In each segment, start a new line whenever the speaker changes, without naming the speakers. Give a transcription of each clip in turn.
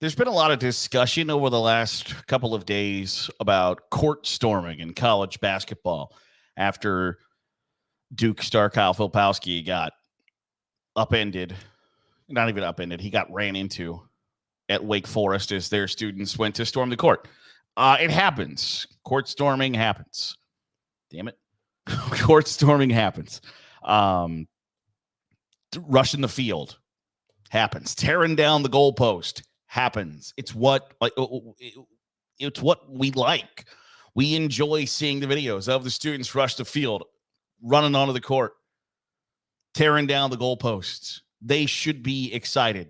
There's been a lot of discussion over the last couple of days about court storming in college basketball after Duke star Kyle Filipowski got upended. Not even upended. He got ran into at Wake Forest as their students went to storm the court. It happens. Court storming happens. Damn it. Court storming happens. Rushing the field happens. Tearing down the goalpost happens. It's what we like. We enjoy seeing the videos of the students rush the field, running onto the court, tearing down the goalposts. They should be excited.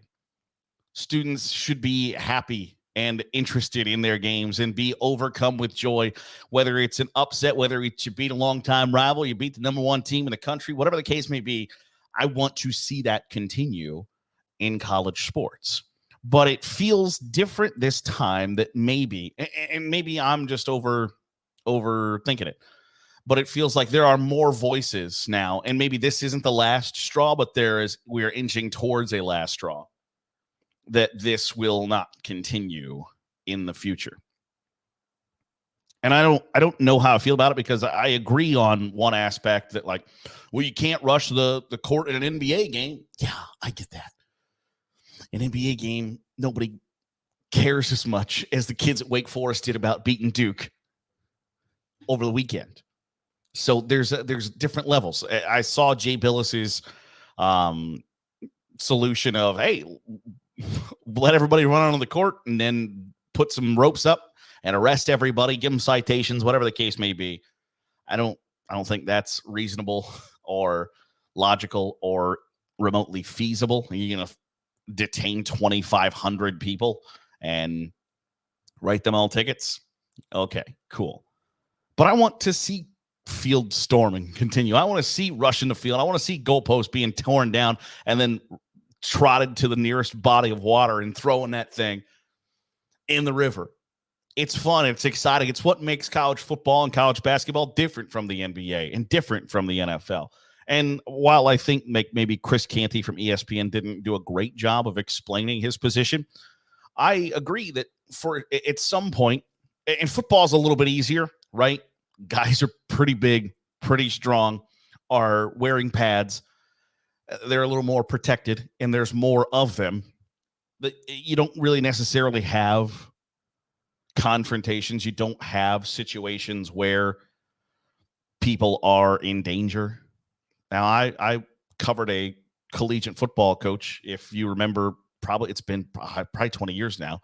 Students should be happy and interested in their games and be overcome with joy, whether it's an upset, whether it's you beat a longtime rival, you beat the number one team in the country, whatever the case may be. I want to see that continue in college sports. But it feels different this time that maybe I'm just overthinking it, but it feels like there are more voices now. And maybe this isn't the last straw, but we're inching towards a last straw that this will not continue in the future. And I don't know how I feel about it, because I agree on one aspect that, like, well, you can't rush the court in an NBA game. Yeah, I get that. An NBA game, nobody cares as much as the kids at Wake Forest did about beating Duke over the weekend. So there's different levels. I saw Jay Billis's solution of, hey, let everybody run on the court and then put some ropes up and arrest everybody, give them citations, whatever the case may be. I don't think that's reasonable or logical or remotely feasible. You're going to detain 2,500 people and write them all tickets. Okay, cool. But I want to see field storming continue. I want to see rushing the field. I want to see goalposts being torn down and then trotted to the nearest body of water and throwing that thing in the river. It's fun. It's exciting. It's what makes college football and college basketball different from the NBA and different from the NFL. And while I think maybe Chris Canty from ESPN didn't do a great job of explaining his position, I agree that at some point, and football's a little bit easier, right? Guys are pretty big, pretty strong, are wearing pads. They're a little more protected, and there's more of them. But you don't really necessarily have confrontations. You don't have situations where people are in danger. Now, I covered a collegiate football coach, if you remember, it's been probably 20 years now,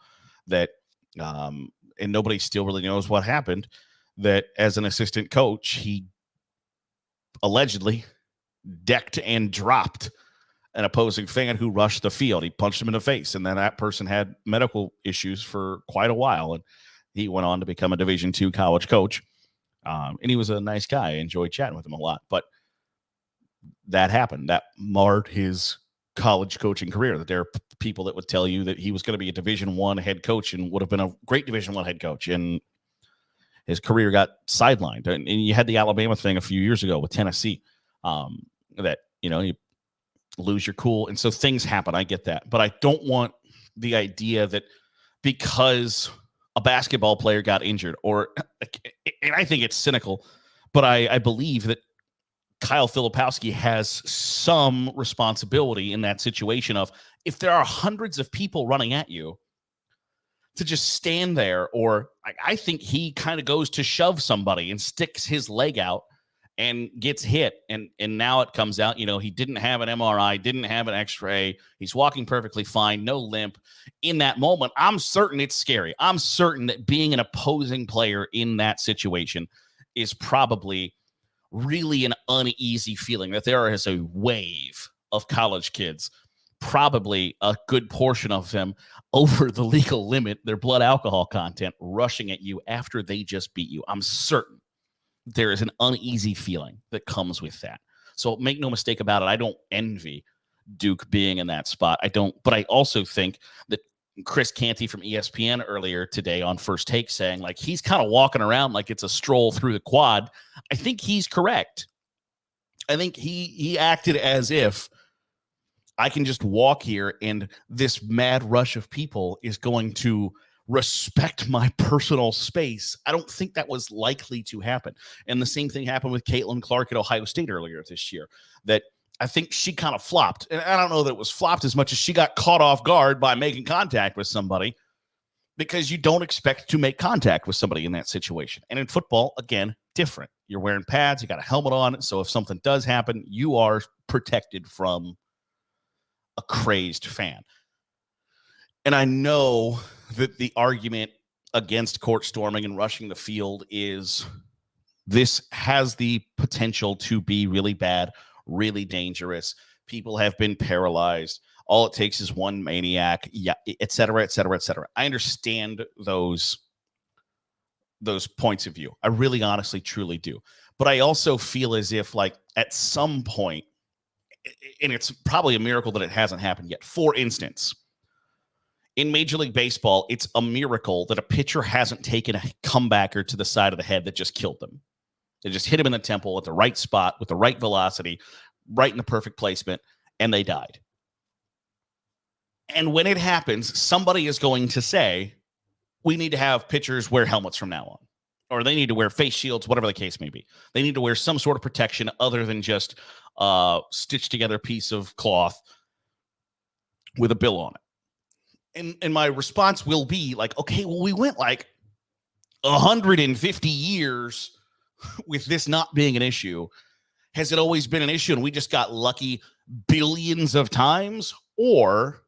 that and nobody still really knows what happened, that as an assistant coach, he allegedly decked and dropped an opposing fan who rushed the field. He punched him in the face, and then that person had medical issues for quite a while, and he went on to become a Division II college coach. And he was a nice guy. I enjoyed chatting with him a lot, but that happened. That marred his college coaching career. That there are people that would tell you that he was going to be a Division I head coach and would have been a great Division I head coach, and his career got sidelined. And you had the Alabama thing a few years ago with Tennessee, that, you lose your cool. And so things happen. I get that. But I don't want the idea that because a basketball player got injured, and I think it's cynical, but I believe that Kyle Filipowski has some responsibility in that situation of, if there are hundreds of people running at you, to just stand there. Or I think he kind of goes to shove somebody and sticks his leg out and gets hit. And now it comes out, he didn't have an MRI, didn't have an x-ray. He's walking perfectly fine, no limp. In that moment, I'm certain it's scary. I'm certain that being an opposing player in that situation is probably really an uneasy feeling, that there is a wave of college kids, probably a good portion of them over the legal limit, their blood alcohol content, rushing at you after they just beat you. I'm certain there is an uneasy feeling that comes with that. So make no mistake about it. I don't envy Duke being in that spot. But I also think that Chris Canty from ESPN earlier today on First Take saying, like, he's kind of walking around like it's a stroll through the quad. I think he's correct. I think he acted as if I can just walk here and this mad rush of people is going to respect my personal space. I don't think that was likely to happen. And the same thing happened with Caitlin Clark at Ohio State earlier this year, that I think she kind of flopped. And I don't know that it was flopped as much as she got caught off guard by making contact with somebody, because you don't expect to make contact with somebody in that situation. And in football, again, different. You're wearing pads, you got a helmet on, so if something does happen, you are protected from a crazed fan. And I know that the argument against court storming and rushing the field is this has the potential to be really bad, really dangerous. People have been paralyzed. All it takes is one maniac, yeah, et cetera, et cetera, et cetera. I understand those points of view. I really, honestly, truly do. But I also feel as if, like, at some point, and it's probably a miracle that it hasn't happened yet. For instance, in Major League Baseball, it's a miracle that a pitcher hasn't taken a comebacker to the side of the head that just killed them. They just hit him in the temple at the right spot with the right velocity, right in the perfect placement, and they died. And when it happens, somebody is going to say, we need to have pitchers wear helmets from now on, or they need to wear face shields, whatever the case may be. They need to wear some sort of protection other than just stitched together piece of cloth with a bill on it. And my response will be like, okay, well, we went like 150 years with this not being an issue. Has it always been an issue and we just got lucky billions of times? Or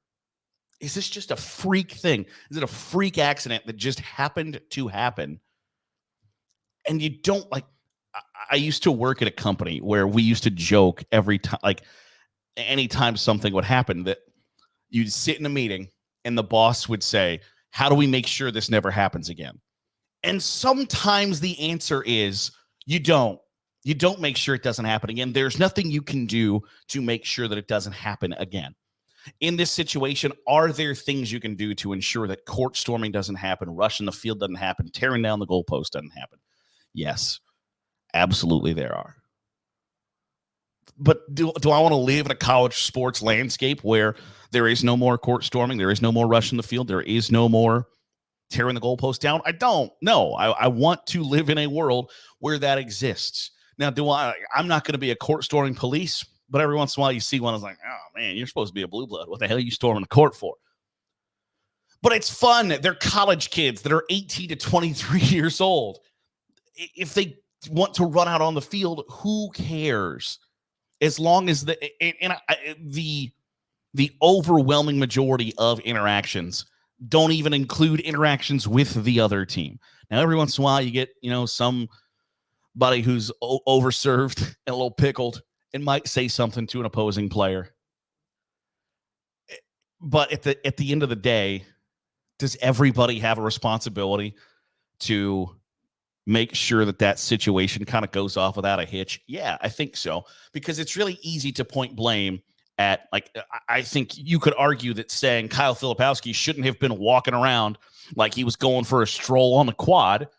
is this just a freak thing? Is it a freak accident that just happened to happen? And you don't, like, I used to work at a company where we used to joke every time, like anytime something would happen, that you'd sit in a meeting and the boss would say, how do we make sure this never happens again? And sometimes the answer is you don't make sure it doesn't happen again. There's nothing you can do to make sure that it doesn't happen again. In this situation, are there things you can do to ensure that court storming doesn't happen, rushing the field doesn't happen, tearing down the goalpost doesn't happen? Yes, absolutely there are. But do I want to live in a college sports landscape where there is no more court storming, there is no more rushing the field, there is no more tearing the goalpost down? I don't. No, I want to live in a world where that exists. Now, I'm not going to be a court storming police, but every once in a while you see one, it's like, oh man, you're supposed to be a blue blood. What the hell are you storming the court for? But it's fun. They're college kids that are 18 to 23 years old. If they want to run out on the field, who cares? As long as the overwhelming majority of interactions don't even include interactions with the other team. Now, every once in a while you get, somebody who's overserved and a little pickled and might say something to an opposing player. But at the end of the day, does everybody have a responsibility to make sure that situation kind of goes off without a hitch? Yeah, I think so. Because it's really easy to point blame at, like, I think you could argue that saying Kyle Filipowski shouldn't have been walking around like he was going for a stroll on the quad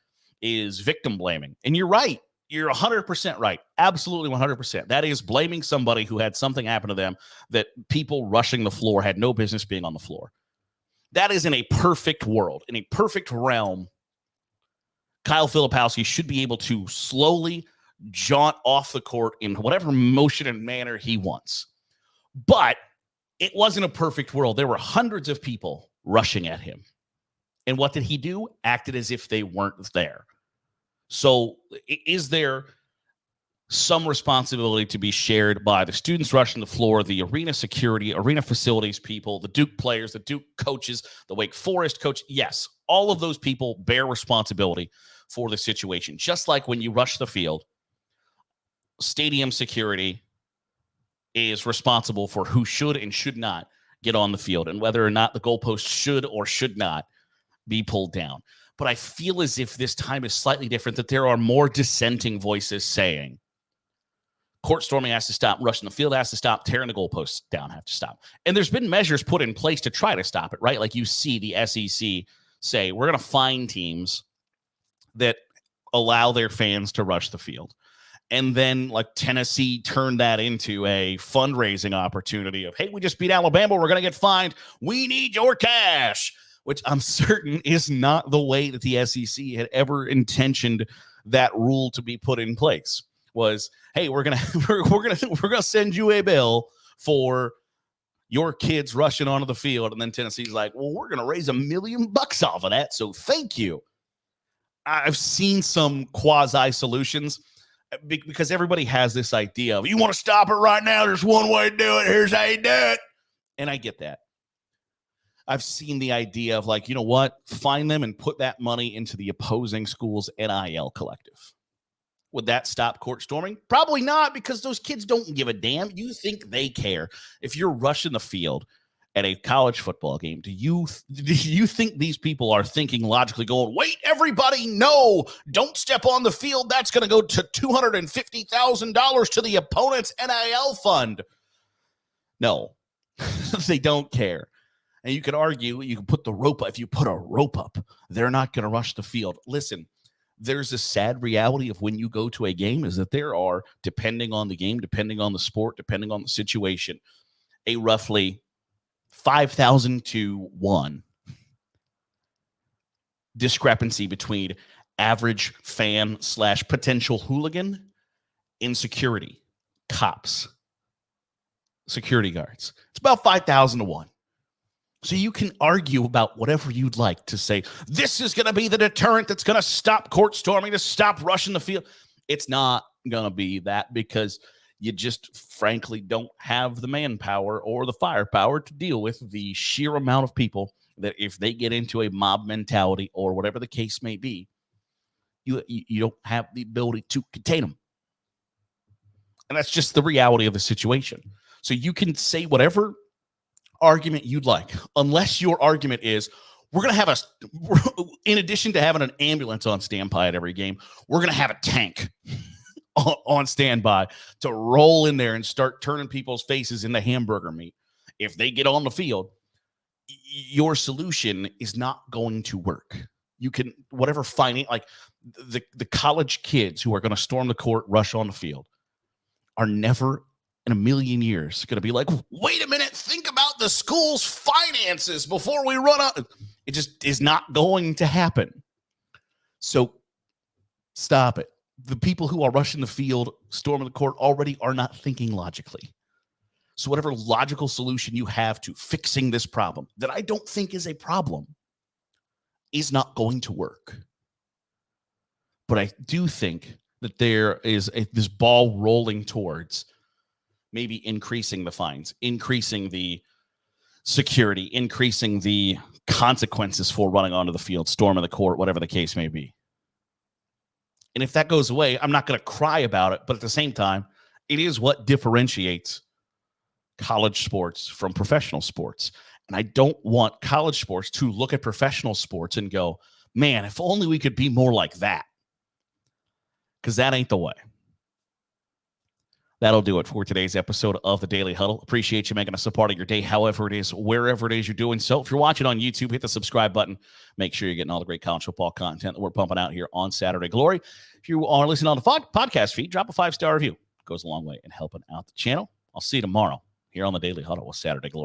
is victim blaming. And you're right. You're 100% right. Absolutely 100%. That is blaming somebody who had something happen to them that people rushing the floor had no business being on the floor. That is in a perfect world. In a perfect realm, Kyle Filipowski should be able to slowly jaunt off the court in whatever motion and manner he wants. But it wasn't a perfect world. There were hundreds of people rushing at him. And what did he do? Acted as if they weren't there. So is there some responsibility to be shared by the students rushing the floor, the arena security, arena facilities people, the Duke players, the Duke coaches, the Wake Forest coach? Yes, all of those people bear responsibility for the situation. Just like when you rush the field, stadium security is responsible for who should and should not get on the field and whether or not the goalpost should or should not be pulled down. But I feel as if this time is slightly different, that there are more dissenting voices saying court storming has to stop, rushing the field has to stop, tearing the goalposts down have to stop. And there's been measures put in place to try to stop it, right? Like you see the SEC say, we're going to fine teams that allow their fans to rush the field. And then like Tennessee turned that into a fundraising opportunity of, hey, we just beat Alabama. We're going to get fined. We need your cash, which I'm certain is not the way that the SEC had ever intentioned that rule to be put in place. Was, hey, we're gonna send you a bill for your kids rushing onto the field. And then Tennessee's like, well, we're going to raise $1 million off of that. So thank you. I've seen some quasi solutions because everybody has this idea of, you want to stop it right now? There's one way to do it. Here's how you do it. And I get that. I've seen the idea of like, you know what? Find them and put that money into the opposing school's NIL collective. Would that stop court storming? Probably not, because those kids don't give a damn. You think they care? If you're rushing the field at a college football game, do you think these people are thinking logically, going, wait, everybody, no, don't step on the field. That's going to go to $250,000 to the opponent's NIL fund. No, they don't care. And you could argue, you can put the rope up. If you put a rope up, they're not going to rush the field. Listen, there's a sad reality of when you go to a game is that there are, depending on the game, depending on the sport, depending on the situation, a roughly 5,000 to 1 discrepancy between average fan / potential hooligan, insecurity, cops, security guards. It's about 5,000 to 1. So you can argue about whatever you'd like to say, this is going to be the deterrent that's going to stop court storming, to stop rushing the field. It's not going to be that, because you just frankly don't have the manpower or the firepower to deal with the sheer amount of people that, if they get into a mob mentality or whatever the case may be, you don't have the ability to contain them. And that's just the reality of the situation. So you can say whatever argument you'd like, unless your argument is, we're going to have in addition to having an ambulance on standby at every game, we're going to have a tank on standby to roll in there and start turning people's faces into hamburger meat if they get on the field. Your solution is not going to work. You can, whatever finding, like the college kids who are going to storm the court, rush on the field, are never in a million years going to be like, wait a minute, think about the school's finances before we run out. It just is not going to happen. So stop it. The people who are rushing the field, storming the court, already are not thinking logically. So whatever logical solution you have to fixing this problem, that I don't think is a problem, is not going to work. But I do think that there is this ball rolling towards maybe increasing the fines, increasing the security, increasing the consequences for running onto the field, storming the court, whatever the case may be. And if that goes away, I'm not going to cry about it. But at the same time, it is what differentiates college sports from professional sports. And I don't want college sports to look at professional sports and go, man, if only we could be more like that. Because that ain't the way. That'll do it for today's episode of the Daily Huddle. Appreciate you making us a part of your day, however it is, wherever it is you're doing so. If you're watching on YouTube, hit the subscribe button. Make sure you're getting all the great college football content that we're pumping out here on Saturday Glory. If you are listening on the podcast feed, drop a 5-star review. It goes a long way in helping out the channel. I'll see you tomorrow here on the Daily Huddle with Saturday Glory.